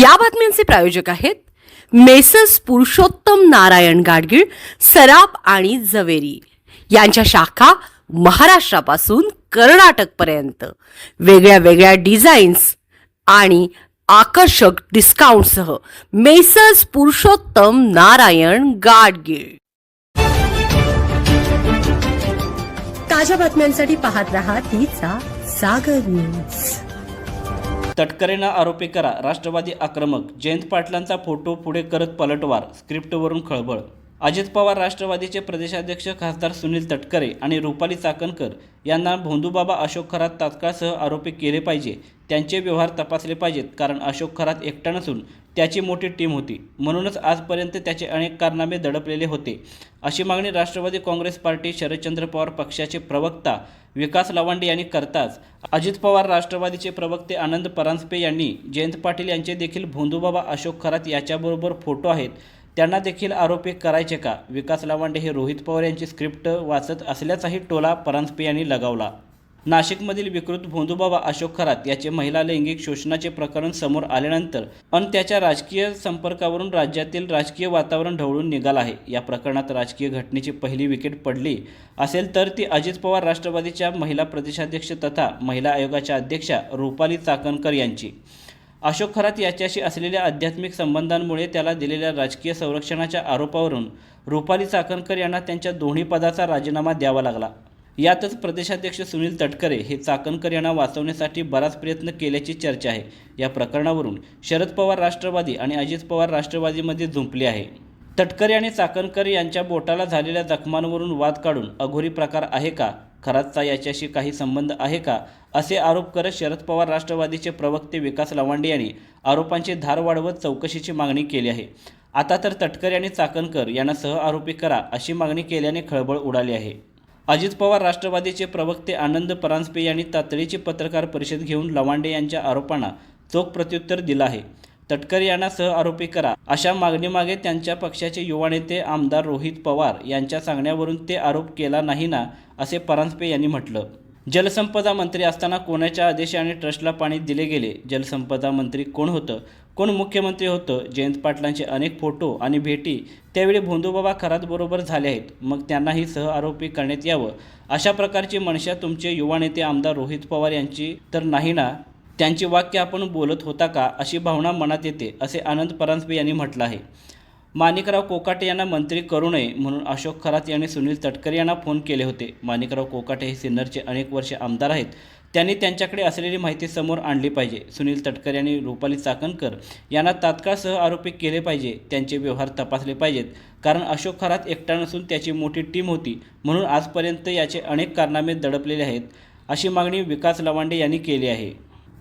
या बातम्यांचे प्रायोजक आहेत मेसर्स पुरुषोत्तम नारायण गाडगीळ, सराफ आणि जवेरी यांच्या शाखा महाराष्ट्रापासून कर्नाटकपर्यंत वेगळ्या वेगळ्या डिझाईन्स आणि आकर्षक डिस्काउंटसह मेसर्स पुरुषोत्तम नारायण गाडगीळ। ताज्या बातम्यांसाठी पाहत रहा तिचा सागर न्यूज। तटकरेंना आरोपी करा, राष्ट्रवादी आक्रमक, जयंत पाटलांचा फोटो पुढे करत पलटवार, स्क्रिप्टवरून खळबळ। अजित पवार राष्ट्रवादीचे प्रदेशाध्यक्ष खासदार सुनील तटकरे आणि रुपाली चाकणकर यांना भोंदूबाबा अशोक खरात तात्काळसह आरोपी केले पाहिजे, त्यांचे व्यवहार तपासले पाहिजेत, कारण अशोक खरात एकटा नसून त्याची मोठी टीम होती, म्हणूनच आजपर्यंत त्याचे अनेक कारनामे दडपलेले होते, अशी मागणी राष्ट्रवादी काँग्रेस पार्टी शरदचंद्र पवार पक्षाचे प्रवक्ता विकास लवांडे यांनी करताच अजित पवार राष्ट्रवादीचे प्रवक्ते आनंद परांजपे यांनी जयंत पाटील यांचे देखील भोंदूबाबा अशोक खरात याच्याबरोबर फोटो आहेत, त्यांना देखील आरोपी करायचे का? विकास लवांडे हे रोहित पवार यांची स्क्रिप्ट वाचत असल्याचाही टोला परांजपे यांनी लगावला। नाशिकमधील विकृत भोंदूबाबा अशोक खरात याचे महिला लैंगिक शोषणाचे प्रकरण समोर आल्यानंतर त्याच्या राजकीय संपर्कावरून राज्यातील राजकीय वातावरण ढवळून निघालं आहे। या प्रकरणात राजकीय घटनेची पहिली विकेट पडली असेल तर ती अजित पवार राष्ट्रवादीच्या महिला प्रदेशाध्यक्ष तथा महिला आयोगाच्या अध्यक्षा रुपाली चाकणकर यांची। अशोक खरात याच्याशी असलेल्या आध्यात्मिक संबंधांमुळे त्याला दिलेल्या राजकीय संरक्षणाच्या आरोपावरून रुपाली चाकणकर यांना त्यांच्या दोन्ही पदाचा राजीनामा द्यावा लागला। यातच प्रदेशाध्यक्ष सुनील तटकरे हे चाकणकर यांना वाचवण्यासाठी बराच प्रयत्न केल्याची चर्चा आहे। या प्रकरणावरून शरद पवार राष्ट्रवादी आणि अजित पवार राष्ट्रवादीमध्ये झुंपले आहे। तटकरे आणि चाकणकर यांच्या बोटाला झालेल्या जखमांवरून वाद काढून अघोरी प्रकार आहे का, खरातचा याच्याशी काही संबंध आहे का, असे आरोप करत शरद पवार राष्ट्रवादीचे प्रवक्ते विकास लवांडे यांनी आरोपांची धार वाढवत चौकशीची मागणी केली आहे। आता तर तटकरे आणि चाकणकर यांना सहआरोपी करा अशी मागणी केल्याने खळबळ उडाली आहे। अजित पवार राष्ट्रवादीचे प्रवक्ते आनंद परांजपे यांनी तातडीची पत्रकार परिषद घेऊन लवांडे यांच्या आरोपांना चोख प्रत्युत्तर दिलं आहे। तटकरे यांना सहआरोपी करा अशा मागणीमागे त्यांच्या पक्षाचे युवा नेते आमदार रोहित पवार यांच्या सांगण्यावरून ते आरोप केला नाही ना, असे परांजपे यांनी म्हटलं। जलसंपदा मंत्री असताना कोणाच्या आदेशाने ट्रस्टला पाणी दिले गेले? जलसंपदा मंत्री कोण होतं? कोण मुख्यमंत्री होतं? जयंत पाटलांचे अनेक फोटो आणि भेटी त्यावेळी भोंदूबाबा खरातबरोबर झाल्या आहेत, मग त्यांनाही सहआरोपी करण्यात यावं अशा प्रकारची मनशा तुमचे युवा नेते आमदार रोहित पवार यांची तर नाही ना? त्यांची वाक्य आपण बोलत होता का, अशी भावना मनात येते, असे आनंद परांजपे यांनी म्हटलं आहे। माणिकराव कोकाटे यांना मंत्री करू नये म्हणून अशोक खरात यांनी सुनील तटकरे यांना फोन केले होते। माणिकराव कोकाटे हे सिन्नरचे अनेक वर्षे आमदार आहेत, त्यांनी त्यांच्याकडे असलेली माहिती समोर आणली पाहिजे। सुनील तटकरे यांनी रुपाली चाकणकर यांना तात्काळ सहआरोपी केले पाहिजे, त्यांचे व्यवहार तपासले पाहिजेत, कारण अशोक खरात एकटा नसून त्याची मोठी टीम होती, म्हणून आजपर्यंत याचे अनेक कारनामे दडपलेले आहेत, अशी मागणी विकास लवांडे यांनी केली आहे।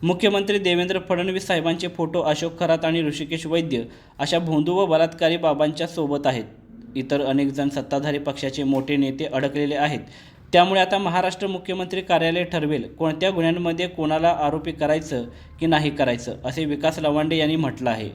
मुख्यमंत्री देवेंद्र फडणवीस साहेबांचे फोटो अशोक खरात आणि ऋषिकेश वैद्य अशा भोंदू व बलात्कारी बाबांच्या सोबत आहेत। इतर अनेक जण सत्ताधारी पक्षाचे मोठे नेते अडकलेले आहेत, त्यामुळे आता महाराष्ट्र मुख्यमंत्री कार्यालय ठरवेल कोणत्या गुन्ह्यांमध्ये कोणाला आरोपी करायचं की नाही करायचं, असे विकास लवांडे यांनी म्हटलं आहे।